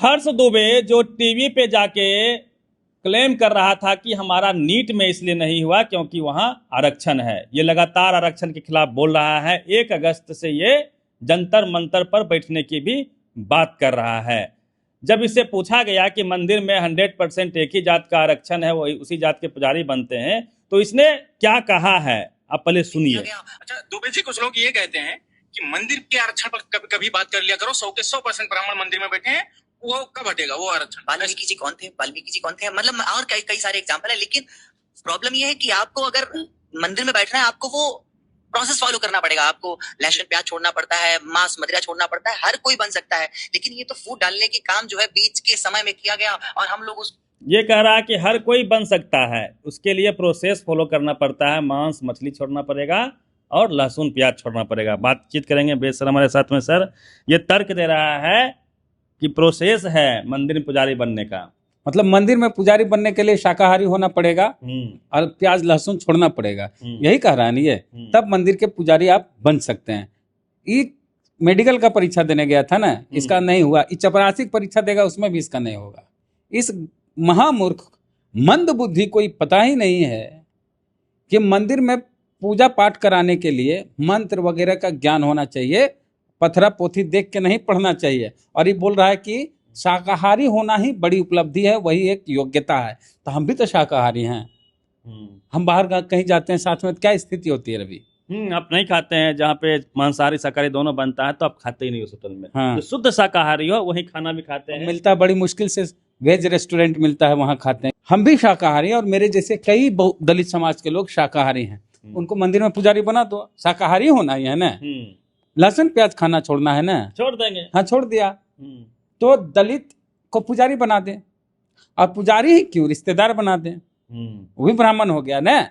हर्ष दुबे जो टीवी पे जाके क्लेम कर रहा था कि हमारा नीट में इसलिए नहीं हुआ क्योंकि वहां आरक्षण है, ये लगातार आरक्षण के खिलाफ बोल रहा है। 1 अगस्त से ये जंतर मंतर पर बैठने की भी बात कर रहा है। जब इससे पूछा गया कि मंदिर में 100% एक ही जात का आरक्षण है, वही उसी जात के पुजारी बनते हैं, तो इसने क्या कहा है आप पहले सुनिए। अच्छा दुबे जी, कुछ लोग ये कहते हैं कि मंदिर के आरक्षण पर कभी बात कर लिया करो। 100 के 100% ब्राह्मण मंदिर में बैठे हैं, वो कब हटेगा वो आरक्षण? वाल्मीकि जी कौन थे? वाल्मीकि जी कौन थे? मतलब और कई सारे एग्जाम्पल है, लेकिन प्रॉब्लम ये है कि आपको अगर मंदिर में बैठना है, आपको वो प्रोसेस फॉलो करना पड़ेगा। आपको लहसुन प्याज छोड़ना पड़ता है, मांस मदिरा छोड़ना पड़ता है। हर कोई बन सकता है, लेकिन ये तो फूट डालने की काम जो है बीच के समय में किया गया और हम लोग उस ये कह रहा है कि हर कोई बन सकता है, उसके लिए प्रोसेस फॉलो करना पड़ता है, मांस मछली छोड़ना पड़ेगा और लहसुन प्याज छोड़ना पड़ेगा। बातचीत करेंगे बेसर हमारे साथ में। सर, ये तर्क दे रहा है कि प्रोसेस है मंदिर में पुजारी बनने का, मतलब मंदिर में पुजारी बनने के लिए शाकाहारी होना पड़ेगा और प्याज लहसुन छोड़ना पड़ेगा, यही कह रहा है ना ये। तब मंदिर के पुजारी आप बन सकते हैं। ये मेडिकल का परीक्षा देने गया था ना, इसका नहीं हुआ। ये चपरासी परीक्षा देगा, उसमें भी इसका नहीं होगा। इस महामूर्ख मंद बुद्धि को पता ही नहीं है कि मंदिर में पूजा पाठ कराने के लिए मंत्र वगैरह का ज्ञान होना चाहिए, पथरा पोथी देख के नहीं पढ़ना चाहिए। और ये बोल रहा है कि शाकाहारी होना ही बड़ी उपलब्धि है, वही एक योग्यता है। तो हम भी तो शाकाहारी हैं। हम बाहर कहीं जाते हैं साथ में, क्या स्थिति होती है रवि? आप नहीं खाते हैं, जहाँ पे मांसाहारी शाकाहारी दोनों बनता है तो आप खाते ही नहीं उस होटल में। हाँ। जो शुद्ध शाकाहारी हो वही खाना भी खाते हैं। मिलता बड़ी मुश्किल से, वेज रेस्टोरेंट मिलता है, वहाँ खाते हैं। हम भी शाकाहारी हैं और मेरे जैसे कई दलित समाज के लोग शाकाहारी हैं। उनको मंदिर में पुजारी बना दो, शाकाहारी होना ही है ना। लहसुन प्याज खाना छोड़ना है ना, छोड़ देंगे। हाँ, छोड़ दिया तो दलित को पुजारी बना दें, और पुजारी ही क्यों, रिश्तेदार बना दें, वो भी ब्राह्मण हो गया ना।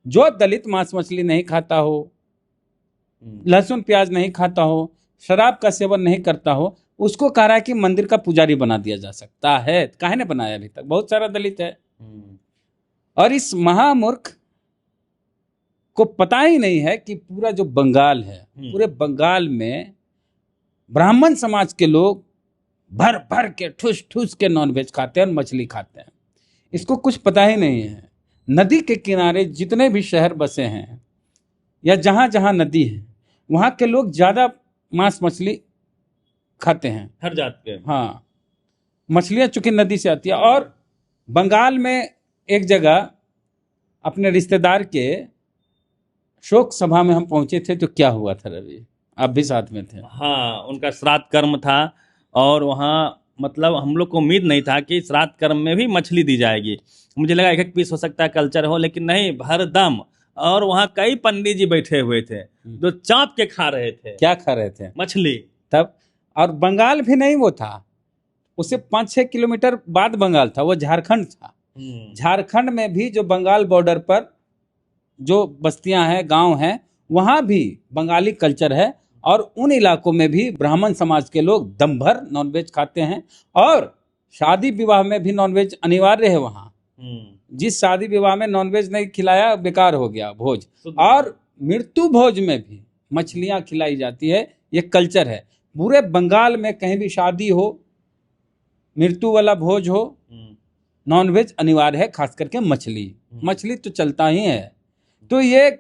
जो दलित मांस मछली नहीं खाता हो, लहसुन प्याज नहीं खाता हो, शराब का सेवन नहीं करता हो, उसको कह रहा है कि मंदिर का पुजारी बना दिया जा सकता है। काहे ने बनाया? अभी तक बहुत सारा दलित है। और इस महामूर्ख को पता ही नहीं है कि पूरा जो बंगाल है, पूरे बंगाल में ब्राह्मण समाज के लोग भर भर के ठूस ठूस के नॉनवेज खाते हैं और मछली खाते हैं। इसको कुछ पता ही नहीं है। नदी के किनारे जितने भी शहर बसे हैं या जहाँ जहाँ नदी है, वहाँ के लोग ज़्यादा मांस मछली खाते हैं, हर जात के। हाँ, मछलियाँ चूंकि नदी से आती है। और बंगाल में एक जगह अपने रिश्तेदार के शोक सभा में हम पहुंचे थे, तो क्या हुआ था रवि? आप भी साथ में थे। हाँ, उनका श्राद्ध कर्म था और वहाँ मतलब हम लोग को उम्मीद नहीं था कि श्राद्ध कर्म में भी मछली दी जाएगी। मुझे लगा एक पीस हो सकता है कल्चर हो, लेकिन नहीं, भरदम। और वहाँ कई पंडित जी बैठे हुए थे जो चाप के खा रहे थे। क्या खा रहे थे? मछली। तब और बंगाल भी नहीं वो था, उससे 5-6 किलोमीटर बाद बंगाल था, वो झारखंड था। झारखंड में भी जो बंगाल बॉर्डर पर जो बस्तियां हैं, गांव हैं, वहां भी बंगाली कल्चर है। और उन इलाकों में भी ब्राह्मण समाज के लोग दम भर नॉनवेज खाते हैं। और शादी विवाह में भी नॉनवेज अनिवार्य है वहाँ। जिस शादी विवाह में नॉनवेज नहीं खिलाया, बेकार हो गया भोज। और मृत्यु भोज में भी मछलियाँ खिलाई जाती है, ये कल्चर है। पूरे बंगाल में कहीं भी शादी हो, मृत्यु वाला भोज हो, नॉनवेज अनिवार्य है, खास करके मछली। मछली तो चलता ही है। तो ये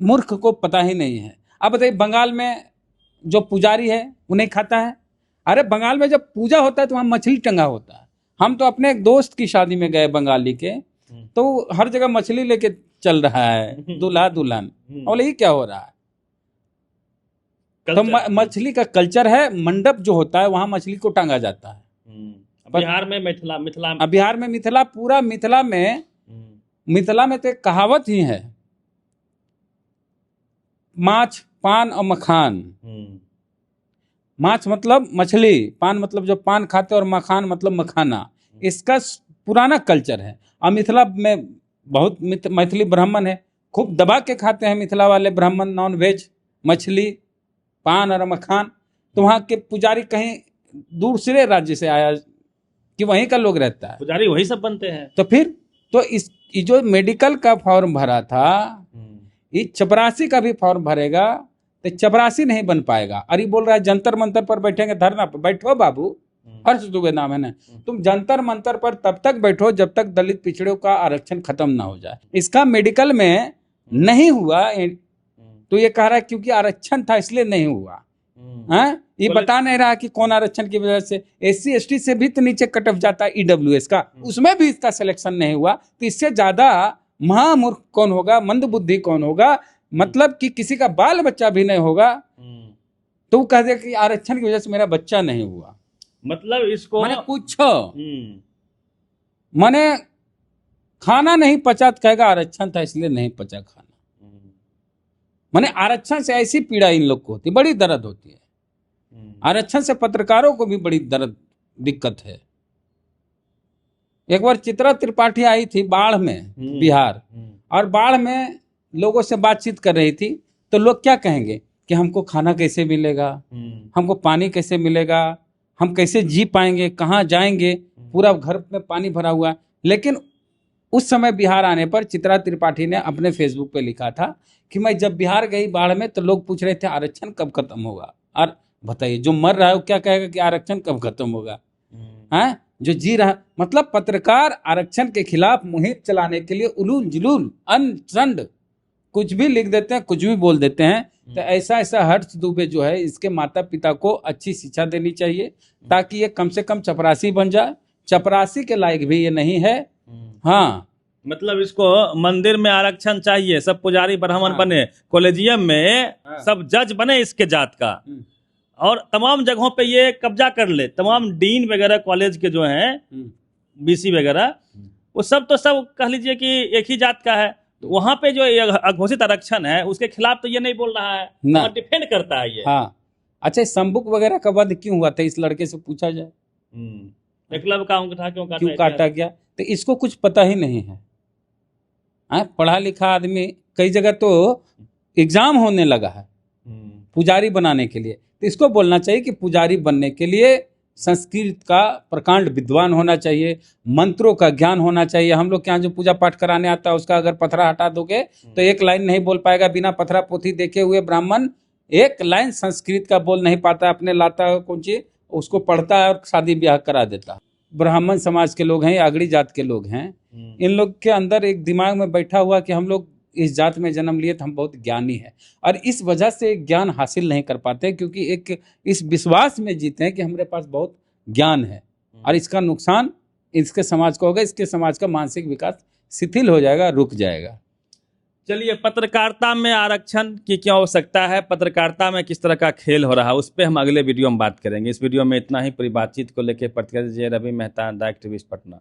मूर्ख को पता ही नहीं है। अब बताइए, बंगाल में जो पुजारी है वो नहीं खाता है? अरे बंगाल में जब पूजा होता है तो वहाँ मछली टंगा होता है। हम तो अपने एक दोस्त की शादी में गए बंगाली के, तो हर जगह मछली लेके चल रहा है दूल्हा दुल्हन। और ये क्या हो रहा है? तो मछली का कल्चर है। मंडप जो होता है वहाँ मछली को टांगा जाता है। बिहार में मिथिला बिहार में मिथिला, पूरा मिथिला में तो एक कहावत ही है, माछ पान और मखान। माछ मतलब मछली, पान मतलब जो पान खाते, और मखान मतलब मखाना। इसका पुराना कल्चर है। और मिथिला में बहुत मैथिली ब्राह्मण है, खूब दबा के खाते हैं मिथिला वाले ब्राह्मण नॉनवेज, मछली, पान और मखान। तो वहाँ के पुजारी कहीं दूसरे राज्य से आया कि वहीं का लोग रहता है, पुजारी वही सब बनते हैं। तो फिर तो इस जो मेडिकल का फॉर्म भरा था, ये चपरासी का भी फॉर्म भरेगा तो चपरासी नहीं बन पाएगा। और ये बोल रहा है जंतर मंतर पर बैठेंगे, धरना पर बैठो बाबू, हर्ष दुबे नाम है ना, तुम जंतर मंतर पर तब तक बैठो जब तक दलित पिछड़ों का आरक्षण खत्म ना हो जाए। इसका मेडिकल में नहीं हुआ तो ये कह रहा है क्योंकि आरक्षण था इसलिए नहीं हुआ। हाँ, ये बता नहीं रहा कि कौन आरक्षण की वजह से। SC ST से भी तो नीचे कट ऑफ जाता है EWS का, उसमें भी इसका सिलेक्शन नहीं हुआ। तो इससे ज्यादा महामूर्ख कौन होगा, मंदबुद्धि कौन होगा, मतलब कि किसी का बाल बच्चा भी नहीं होगा तो वो कह दे कि आरक्षण की वजह से मेरा बच्चा नहीं हुआ। मतलब इसको मैंने पूछो, मैंने खाना नहीं पचा तो कहेगा आरक्षण था इसलिए नहीं पचा खाना। मैंने आरक्षण से ऐसी पीड़ा इन लोग को होती, बड़ी दर्द होती है। आरक्षण से पत्रकारों को भी बड़ी दर्द दिक्कत है। एक बार चित्रा त्रिपाठी आई थी बाढ़ में बिहार, और बाढ़ में लोगों से बातचीत कर रही थी, तो लोग क्या कहेंगे कि हमको खाना कैसे मिलेगा, हमको पानी कैसे मिलेगा, हम कैसे जी पाएंगे, कहाँ जाएंगे, पूरा घर में पानी भरा हुआ। लेकिन उस समय बिहार आने पर चित्रा त्रिपाठी ने अपने फेसबुक पे लिखा था कि मैं जब बिहार गई बाढ़ में तो लोग पूछ रहे थे आरक्षण कब खत्म होगा। और बताइए जो मर रहा है वो क्या कहेगा कि आरक्षण कब खत्म होगा। हैं, जो जी रहा, मतलब पत्रकार आरक्षण के खिलाफ मुहिम चलाने के लिए उलूल जुलूल अनचंड कुछ भी लिख देते हैं, कुछ भी बोल देते हैं। तो ऐसा हर्ष दुबे जो है, इसके माता पिता को अच्छी शिक्षा देनी चाहिए ताकि ये कम से कम चपरासी बन जाए। चपरासी के लायक भी ये नहीं है। हाँ, मतलब इसको मंदिर में आरक्षण चाहिए, सब पुजारी ब्राह्मण बने, कॉलेजियम में सब जज बने इसके जात का, और तमाम जगहों पे ये कब्जा कर ले। तमाम डीन वगैरह कॉलेज के जो हैं BC वगैरह, वो सब तो सब कह लीजिए कि एक ही जात का है। तो वहां पे जो ये अघोषित आरक्षण है उसके खिलाफ तो ये नहीं बोल रहा है ना, और डिफेंड करता है ये। हाँ, अच्छा, संबुक वगैरह का वध क्यों हुआ था, इस लड़के से पूछा जाए। विप्लव का अंगूठा क्यों काटा गया, तो इसको कुछ पता ही नहीं है। पढ़ा लिखा आदमी, कई जगह तो एग्जाम होने लगा है पुजारी बनाने के लिए, तो इसको बोलना चाहिए कि पुजारी बनने के लिए संस्कृत का प्रकांड विद्वान होना चाहिए, मंत्रों का ज्ञान होना चाहिए। हम लोग के यहाँ जो पूजा पाठ कराने आता है उसका अगर पथरा हटा दोगे तो एक लाइन नहीं बोल पाएगा। बिना पथरा पोथी देखे हुए ब्राह्मण एक लाइन संस्कृत का बोल नहीं पाता, अपने लाता है कौन चीज उसको पढ़ता है और शादी ब्याह करा देता है। ब्राह्मण समाज के लोग हैं, अगड़ी जात के लोग हैं, इन लोग के अंदर एक दिमाग में बैठा हुआ कि हम लोग इस जात में जन्म लिए तो हम बहुत ज्ञानी हैं, और इस वजह से ज्ञान हासिल नहीं कर पाते क्योंकि एक इस विश्वास में जीते हैं कि हमारे पास बहुत ज्ञान है, और इसका नुकसान इसके समाज को होगा। इसके समाज का मानसिक विकास शिथिल हो जाएगा, रुक जाएगा। चलिए, पत्रकारिता में आरक्षण की क्या आवश्यकता है, पत्रकारिता में किस तरह का खेल हो रहा है, उस पर हम अगले वीडियो में बात करेंगे। इस वीडियो में इतना ही। पूरी बातचीत को लेकर प्रतिक्रिया दीजिए। Ravi Mehta, the activist, Patna.